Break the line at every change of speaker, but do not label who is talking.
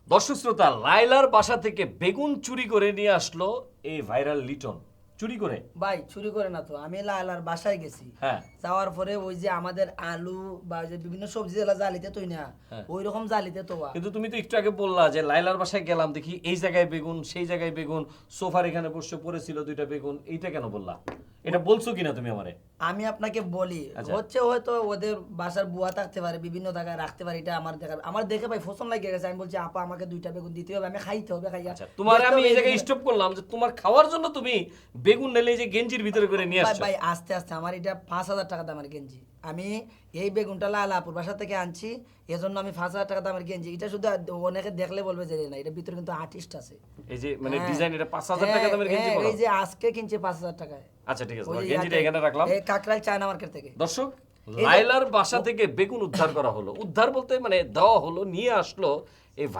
দর্শক শ্রোতা, লাইলার বাসা থেকে বেগুন চুরি করে নিয়ে আসলো এই ভাইরাল লিটন। চুরি করে?
ভাই চুরি করে না তো, আমি লালার বাসায় গেছি।
হ্যাঁ।
যাওয়ার পরে ওই যে আমাদের আলু বা ওই যে বিভিন্ন সবজি যেগুলা জালিতে তুই না,
হ্যাঁ।
ওই রকম জালিতে তো
কিন্তু তুমি তো একটু আগে বললা যে লাইলার বাসায় গেলাম, দেখি এই জায়গায় বেগুন, সেই জায়গায় বেগুন, সোফার এখানে বসে পড়েছিল দুইটা বেগুন। এইটা কেন বললা? এটা বলছো কিনা তুমি আমারে?
আমি আপনাকে বলি,
আচ্ছা।
হচ্ছে হয়তো ওদের বাসার বুয়া থাকতে পারে, বিভিন্ন জায়গায় রাখতে পারে, এটা আমার দেখে ভাই পছন্দ লাগে গেছে। আমি বলছি আপা আমাকে দুইটা বেগুন দিতে হবে, আমি খাইতে হবে, খাইয়া
আচ্ছা, তোমার
দেখতে
আমি
হবে
এই জায়গায়
জিনিস।
স্টপ করলাম যে তোমার খাওয়ার জন্য তুমি বেগুন নেলে যে গেঞ্জির ভিতরে করে নিয়ে
ভাই
আসছো।
ভাই আস্তে আস্তে, আমার এটা 5,000 টাকা দামের গেঞ্জি। আমি এই বেগুনটা লালাপুর বাসা থেকে আনছি, এজন্য আমি 5,000 টাকা দামের গেঞ্জি। এটা শুধু অনেকে দেখলে বলবে যে না, এটা ভিতরে কিন্তু আর্টিস্ট আছে।
এই যে মানে
হ্যাঁ।
ডিজাইন, এটা 5,000 টাকা দামের গেঞ্জি
হ্যাঁ,
বলো?
এই যে আজকে কিনছে 5,000 টাকায়।
আচ্ছা ঠিক আছে,
ওই
তোমার
যে
গেঞ্জিটা
ইয়াতে,
এখানে রাখলাম।
এই কাকরাইল চায়না মার্কেট থেকে।
দর্শক,
যে-
লাইলার বাসা থেকে বেগুন উদ্ধার করা হলো। উদ্ধার বলতে মানে দেওয়া হলো, নিয়ে আসলো এই ভাই।